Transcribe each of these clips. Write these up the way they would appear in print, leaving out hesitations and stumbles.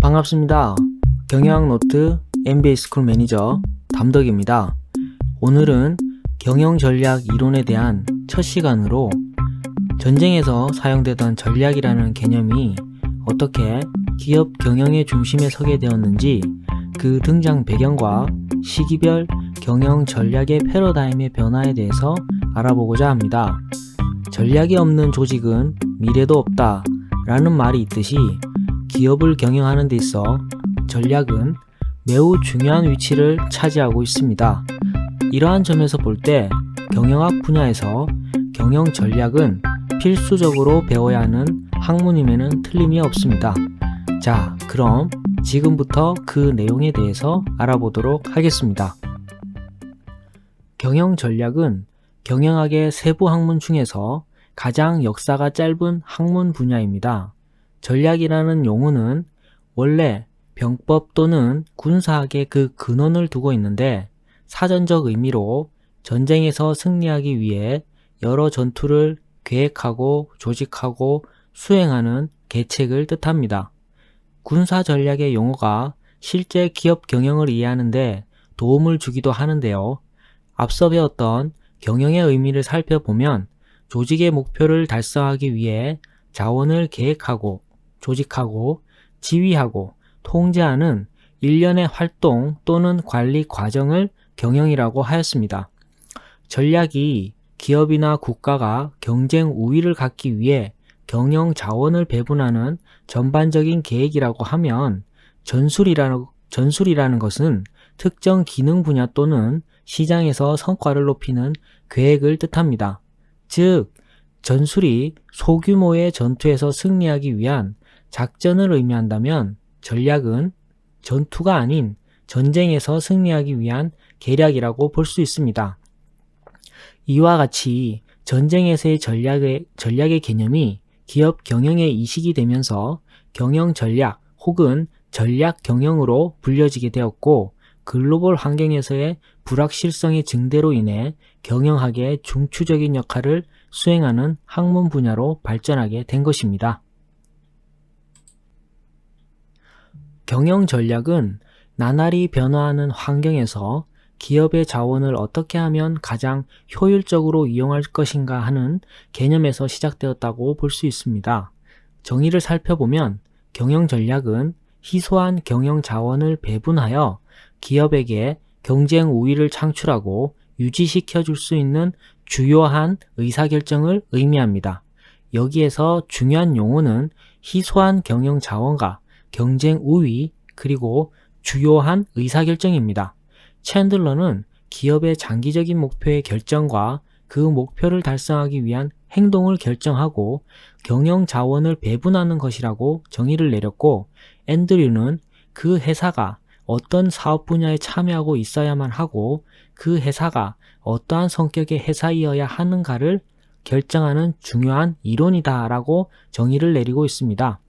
반갑습니다. 경영노트 MBA 스쿨 매니저 담덕입니다. 오늘은 경영전략 이론에 대한 첫 시간으로 전쟁에서 사용되던 전략이라는 개념이 어떻게 기업 경영의 중심에 서게 되었는지, 그 등장 배경과 시기별 경영 전략의 패러다임의 변화에 대해서 알아보고자 합니다. 전략이 없는 조직은 미래도 없다 라는 말이 있듯이 기업을 경영하는 데 있어 전략은 매우 중요한 위치를 차지하고 있습니다. 이러한 점에서 볼 때 경영학 분야에서 경영 전략은 필수적으로 배워야 하는 학문임에는 틀림이 없습니다. 자, 그럼 지금부터 그 내용에 대해서 알아보도록 하겠습니다. 경영 전략은 경영학의 세부 학문 중에서 가장 역사가 짧은 학문 분야입니다. 전략이라는 용어는 원래 병법 또는 군사학의 그 근원을 두고 있는데, 사전적 의미로 전쟁에서 승리하기 위해 여러 전투를 계획하고 조직하고 수행하는 계책을 뜻합니다. 군사 전략의 용어가 실제 기업 경영을 이해하는 데 도움을 주기도 하는데요. 앞서 배웠던 경영의 의미를 살펴보면 조직의 목표를 달성하기 위해 자원을 계획하고 조직하고 지휘하고 통제하는 일련의 활동 또는 관리 과정을 경영이라고 하였습니다. 전략이 기업이나 국가가 경쟁 우위를 갖기 위해 경영 자원을 배분하는 전반적인 계획이라고 하면, 전술이라는 것은 특정 기능 분야 또는 시장에서 성과를 높이는 계획을 뜻합니다. 즉, 전술이 소규모의 전투에서 승리하기 위한 작전을 의미한다면, 전략은 전투가 아닌 전쟁에서 승리하기 위한 계략이라고 볼 수 있습니다. 이와 같이 전쟁에서의 전략의 개념이 기업 경영에 이식이 되면서 경영 전략 혹은 전략 경영으로 불려지게 되었고, 글로벌 환경에서의 불확실성의 증대로 인해 경영학의 중추적인 역할을 수행하는 학문 분야로 발전하게 된 것입니다. 경영 전략은 나날이 변화하는 환경에서 기업의 자원을 어떻게 하면 가장 효율적으로 이용할 것인가 하는 개념에서 시작되었다고 볼 수 있습니다. 정의를 살펴보면 경영 전략은 희소한 경영 자원을 배분하여 기업에게 경쟁 우위를 창출하고 유지시켜 줄 수 있는 주요한 의사결정을 의미합니다. 여기에서 중요한 용어는 희소한 경영 자원과 경쟁 우위 그리고 주요한 의사결정입니다. 챈들러는 기업의 장기적인 목표의 결정과 그 목표를 달성하기 위한 행동을 결정하고 경영 자원을 배분하는 것이라고 정의를 내렸고, 앤드류는 그 회사가 어떤 사업 분야에 참여하고 있어야만 하고 그 회사가 어떠한 성격의 회사이어야 하는가를 결정하는 중요한 이론이다라고 정의를 내리고 있습니다.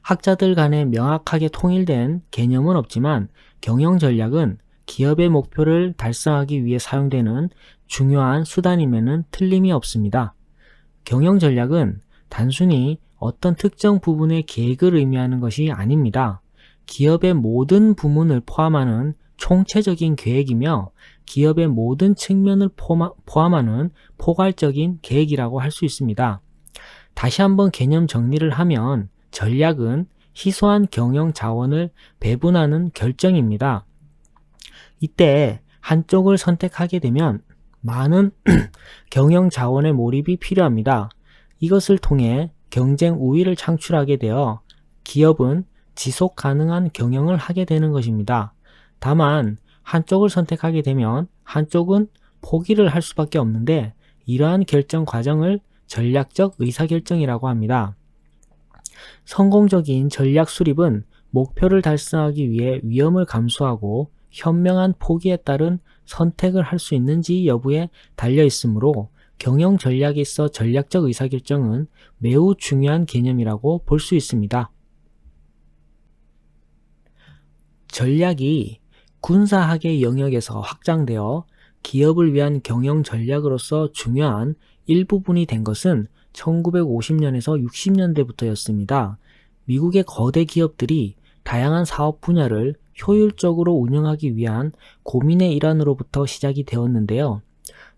학자들 간에 명확하게 통일된 개념은 없지만 경영 전략은 기업의 목표를 달성하기 위해 사용되는 중요한 수단임에는 틀림이 없습니다. 경영 전략은 단순히 어떤 특정 부분의 계획을 의미하는 것이 아닙니다. 기업의 모든 부문을 포함하는 총체적인 계획이며 기업의 모든 측면을 포함하는 포괄적인 계획이라고 할 수 있습니다. 다시 한번 개념 정리를 하면 전략은 희소한 경영 자원을 배분하는 결정입니다. 이때 한쪽을 선택하게 되면 많은 경영 자원의 몰입이 필요합니다. 이것을 통해 경쟁 우위를 창출하게 되어 기업은 지속 가능한 경영을 하게 되는 것입니다. 다만 한쪽을 선택하게 되면 한쪽은 포기를 할 수밖에 없는데, 이러한 결정 과정을 전략적 의사결정이라고 합니다. 성공적인 전략 수립은 목표를 달성하기 위해 위험을 감수하고 현명한 포기에 따른 선택을 할 수 있는지 여부에 달려 있으므로 경영 전략에 있어 전략적 의사결정은 매우 중요한 개념이라고 볼 수 있습니다. 전략이 군사학의 영역에서 확장되어 기업을 위한 경영 전략으로서 중요한 일부분이 된 것은 1950년에서 60년대부터였습니다. 미국의 거대 기업들이 다양한 사업 분야를 효율적으로 운영하기 위한 고민의 일환으로부터 시작이 되었는데요.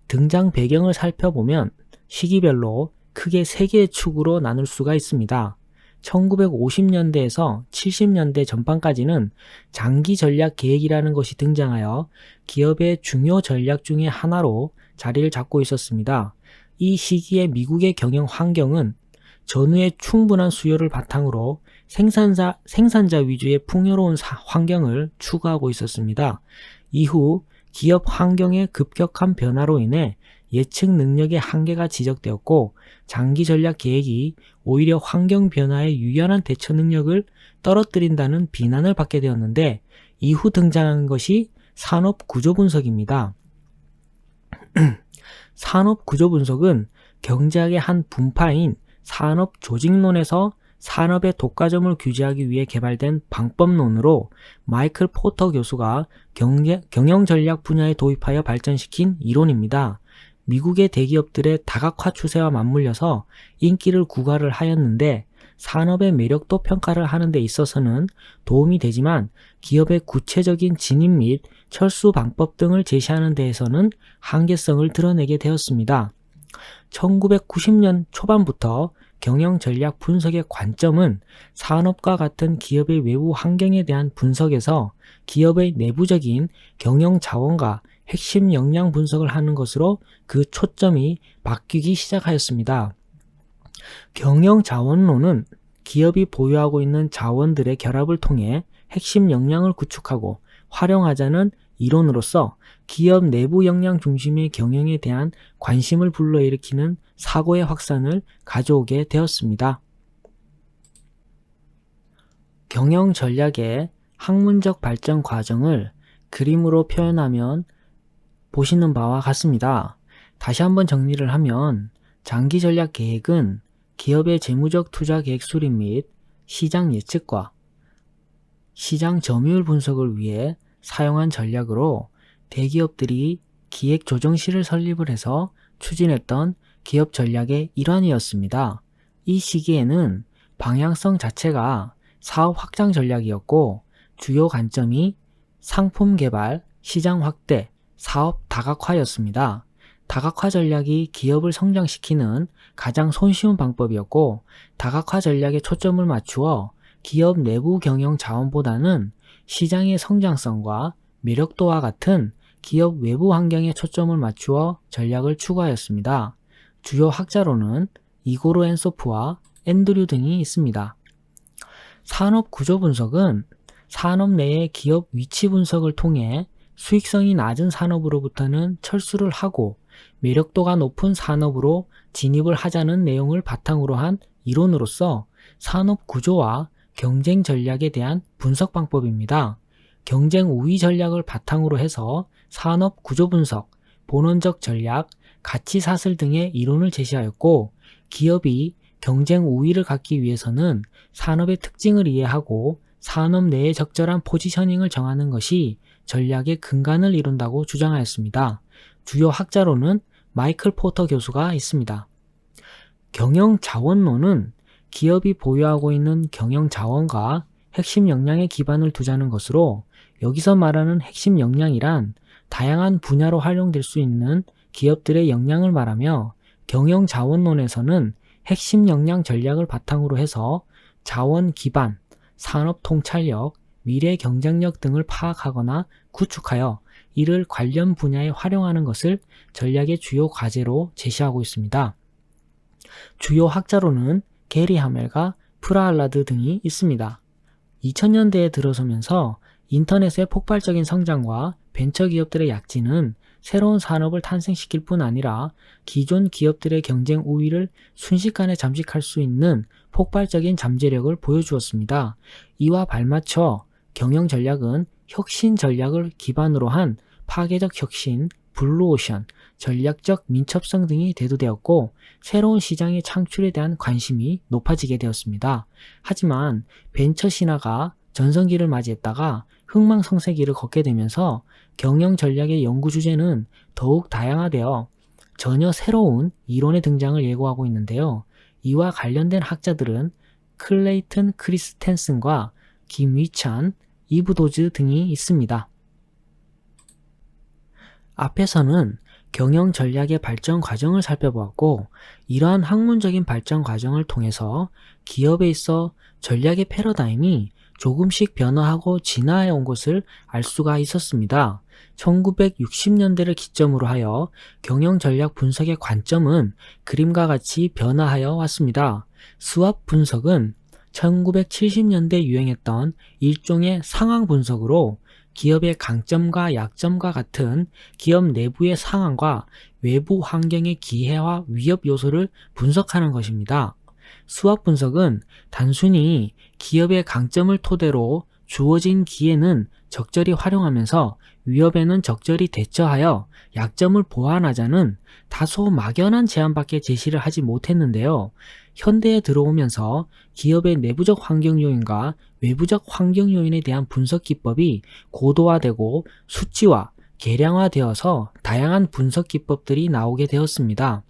등장 배경을 살펴보면 시기별로 크게 3개의 축으로 나눌 수가 있습니다. 1950년대에서 70년대 전반까지는 장기 전략 계획이라는 것이 등장하여 기업의 중요 전략 중의 하나로 자리를 잡고 있었습니다. 이 시기의 미국의 경영 환경은 전후의 충분한 수요를 바탕으로 생산자 위주의 풍요로운 환경을 추구하고 있었습니다. 이후 기업 환경의 급격한 변화로 인해 예측 능력의 한계가 지적되었고 장기 전략 계획이 오히려 환경 변화에 유연한 대처 능력을 떨어뜨린다는 비난을 받게 되었는데 이후 등장한 것이 산업 구조 분석입니다. 산업 구조 분석은 경제학의 한 분파인 산업 조직론에서 산업의 독과점을 규제하기 위해 개발된 방법론으로 마이클 포터 교수가 경영 전략 분야에 도입하여 발전시킨 이론입니다. 미국의 대기업들의 다각화 추세와 맞물려서 인기를 구가를 하였는데 산업의 매력도 평가를 하는 데 있어서는 도움이 되지만 기업의 구체적인 진입 및 철수 방법 등을 제시하는 데에서는 한계성을 드러내게 되었습니다. 1990년 초반부터 경영 전략 분석의 관점은 산업과 같은 기업의 외부 환경에 대한 분석에서 기업의 내부적인 경영 자원과 핵심 역량 분석을 하는 것으로 그 초점이 바뀌기 시작하였습니다. 경영 자원론은 기업이 보유하고 있는 자원들의 결합을 통해 핵심 역량을 구축하고 활용하자는 이론으로서 기업 내부 역량 중심의 경영에 대한 관심을 불러일으키는 사고의 확산을 가져오게 되었습니다. 경영 전략의 학문적 발전 과정을 그림으로 표현하면 보시는 바와 같습니다. 다시 한번 정리를 하면 장기 전략 계획은 기업의 재무적 투자 계획 수립 및 시장 예측과 시장 점유율 분석을 위해 사용한 전략으로 대기업들이 기획조정실을 설립을 해서 추진했던 기업 전략의 일환이었습니다. 이 시기에는 방향성 자체가 사업 확장 전략이었고 주요 관점이 상품 개발, 시장 확대, 사업 다각화였습니다. 다각화 전략이 기업을 성장시키는 가장 손쉬운 방법이었고 다각화 전략에 초점을 맞추어 기업 내부 경영 자원보다는 시장의 성장성과 매력도와 같은 기업 외부 환경에 초점을 맞추어 전략을 추구하였습니다. 주요 학자로는 이고르 엔소프와 앤드류 등이 있습니다. 산업 구조 분석은 산업 내의 기업 위치 분석을 통해 수익성이 낮은 산업으로부터는 철수를 하고 매력도가 높은 산업으로 진입을 하자는 내용을 바탕으로 한 이론으로서 산업 구조와 경쟁 전략에 대한 분석 방법입니다. 경쟁 우위 전략을 바탕으로 해서 산업 구조 분석, 본원적 전략, 가치 사슬 등의 이론을 제시하였고 기업이 경쟁 우위를 갖기 위해서는 산업의 특징을 이해하고 산업 내에 적절한 포지셔닝을 정하는 것이 전략의 근간을 이룬다고 주장하였습니다. 주요 학자로는 마이클 포터 교수가 있습니다. 경영 자원론은 기업이 보유하고 있는 경영 자원과 핵심 역량에 기반을 두자는 것으로 여기서 말하는 핵심 역량이란 다양한 분야로 활용될 수 있는 기업들의 역량을 말하며 경영 자원론에서는 핵심 역량 전략을 바탕으로 해서 자원 기반, 산업 통찰력, 미래 경쟁력 등을 파악하거나 구축하여 이를 관련 분야에 활용하는 것을 전략의 주요 과제로 제시하고 있습니다. 주요 학자로는 게리 하멜과 프라할라드 등이 있습니다. 2000년대에 들어서면서 인터넷의 폭발적인 성장과 벤처기업들의 약진은 새로운 산업을 탄생시킬 뿐 아니라 기존 기업들의 경쟁 우위를 순식간에 잠식할 수 있는 폭발적인 잠재력을 보여주었습니다. 이와 발맞춰 경영 전략은 혁신 전략을 기반으로 한 파괴적 혁신, 블루오션, 전략적 민첩성 등이 대두되었고 새로운 시장의 창출에 대한 관심이 높아지게 되었습니다. 하지만 벤처 신화가 전성기를 맞이했다가 흥망성쇠기를 걷게 되면서 경영 전략의 연구 주제는 더욱 다양화되어 전혀 새로운 이론의 등장을 예고하고 있는데요. 이와 관련된 학자들은 클레이튼 크리스텐슨과 김위찬, 이브도즈 등이 있습니다. 앞에서는 경영 전략의 발전 과정을 살펴보았고, 이러한 학문적인 발전 과정을 통해서 기업에 있어 전략의 패러다임이 조금씩 변화하고 진화해 온 것을 알 수가 있었습니다. 1960년대를 기점으로 하여 경영 전략 분석의 관점은 그림과 같이 변화하여 왔습니다. 스왑 분석은 1970년대 유행했던 일종의 상황 분석으로 기업의 강점과 약점과 같은 기업 내부의 상황과 외부 환경의 기회와 위협 요소를 분석하는 것입니다. 스왑 분석은 단순히 기업의 강점을 토대로 주어진 기회는 적절히 활용하면서 위협에는 적절히 대처하여 약점을 보완하자는 다소 막연한 제안밖에 제시를 하지 못했는데요. 현대에 들어오면서 기업의 내부적 환경 요인과 외부적 환경 요인에 대한 분석 기법이 고도화되고 수치화, 계량화되어서 다양한 분석 기법들이 나오게 되었습니다.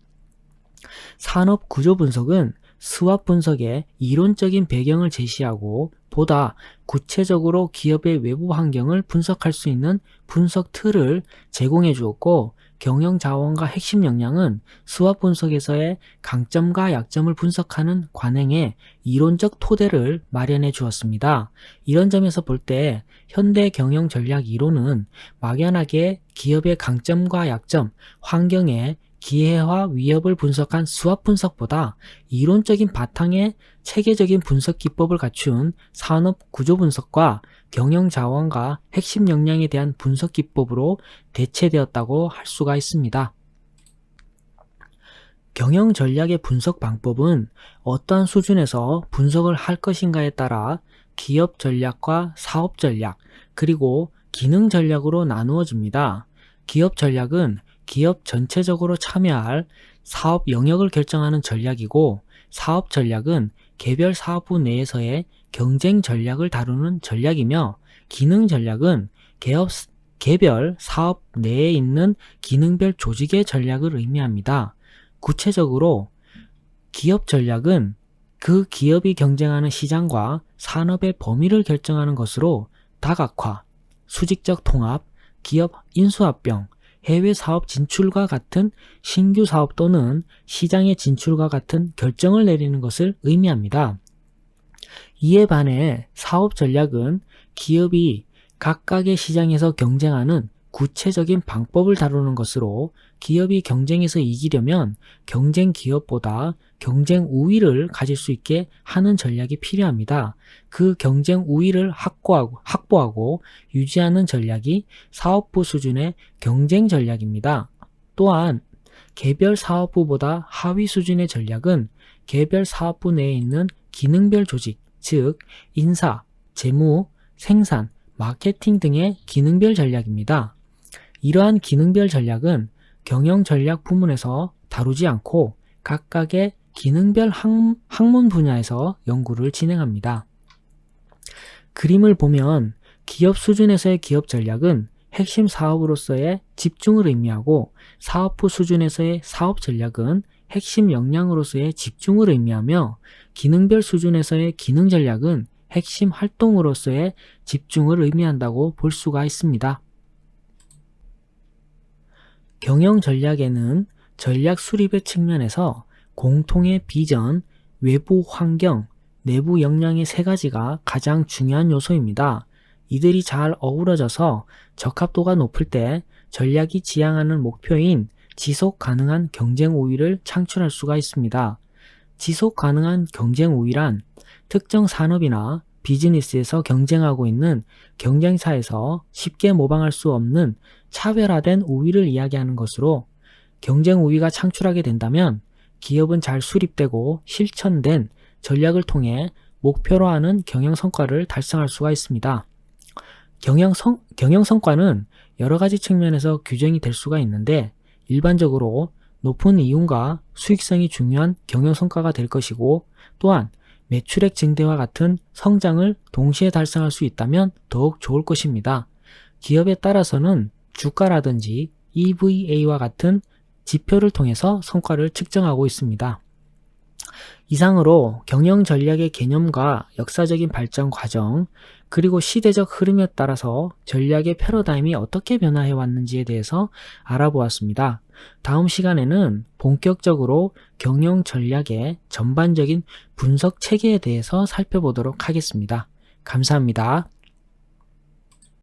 산업 구조 분석은 스왑 분석의 이론적인 배경을 제시하고 보다 구체적으로 기업의 외부 환경을 분석할 수 있는 분석 틀을 제공해 주었고, 경영 자원과 핵심 역량은 스왑 분석에서의 강점과 약점을 분석하는 관행의 이론적 토대를 마련해 주었습니다. 이런 점에서 볼 때 현대 경영 전략 이론은 막연하게 기업의 강점과 약점, 환경의 기회와 위협을 분석한 스왑 분석보다 이론적인 바탕에 체계적인 분석 기법을 갖춘 산업 구조 분석과 경영 자원과 핵심 역량에 대한 분석 기법으로 대체되었다고 할 수가 있습니다. 경영 전략의 분석 방법은 어떠한 수준에서 분석을 할 것인가에 따라 기업 전략과 사업 전략, 그리고 기능 전략으로 나누어집니다. 기업 전략은 기업 전체적으로 참여할 사업 영역을 결정하는 전략이고, 사업 전략은 개별 사업부 내에서의 경쟁 전략을 다루는 전략이며, 기능 전략은 개별 사업 내에 있는 기능별 조직의 전략을 의미합니다. 구체적으로 기업 전략은 그 기업이 경쟁하는 시장과 산업의 범위를 결정하는 것으로 다각화, 수직적 통합, 기업 인수합병, 해외 사업 진출과 같은 신규 사업 또는 시장의 진출과 같은 결정을 내리는 것을 의미합니다. 이에 반해 사업 전략은 기업이 각각의 시장에서 경쟁하는 구체적인 방법을 다루는 것으로, 기업이 경쟁에서 이기려면 경쟁 기업보다 경쟁 우위를 가질 수 있게 하는 전략이 필요합니다. 그 경쟁 우위를 확보하고 유지하는 전략이 사업부 수준의 경쟁 전략입니다. 또한 개별 사업부보다 하위 수준의 전략은 개별 사업부 내에 있는 기능별 조직, 즉 인사, 재무, 생산, 마케팅 등의 기능별 전략입니다. 이러한 기능별 전략은 경영 전략 부문에서 다루지 않고 각각의 기능별 학문 분야에서 연구를 진행합니다. 그림을 보면 기업 수준에서의 기업 전략은 핵심 사업으로서의 집중을 의미하고, 사업부 수준에서의 사업 전략은 핵심 역량으로서의 집중을 의미하며, 기능별 수준에서의 기능 전략은 핵심 활동으로서의 집중을 의미한다고 볼 수가 있습니다. 경영 전략에는 전략 수립의 측면에서 공통의 비전, 외부 환경, 내부 역량의 세 가지가 가장 중요한 요소입니다. 이들이 잘 어우러져서 적합도가 높을 때 전략이 지향하는 목표인 지속 가능한 경쟁 우위를 창출할 수가 있습니다. 지속 가능한 경쟁 우위란 특정 산업이나 비즈니스에서 경쟁하고 있는 경쟁사에서 쉽게 모방할 수 없는 차별화된 우위를 이야기하는 것으로, 경쟁 우위가 창출하게 된다면 기업은 잘 수립되고 실천된 전략을 통해 목표로 하는 경영 성과를 달성할 수가 있습니다. 경영 성과는 여러 가지 측면에서 규정이 될 수가 있는데, 일반적으로 높은 이윤과 수익성이 중요한 경영 성과가 될 것이고, 또한 매출액 증대와 같은 성장을 동시에 달성할 수 있다면 더욱 좋을 것입니다. 기업에 따라서는 주가라든지 EVA와 같은 지표를 통해서 성과를 측정하고 있습니다. 이상으로 경영 전략의 개념과 역사적인 발전 과정, 그리고 시대적 흐름에 따라서 전략의 패러다임이 어떻게 변화해 왔는지에 대해서 알아보았습니다. 다음 시간에는 본격적으로 경영 전략의 전반적인 분석 체계에 대해서 살펴보도록 하겠습니다. 감사합니다.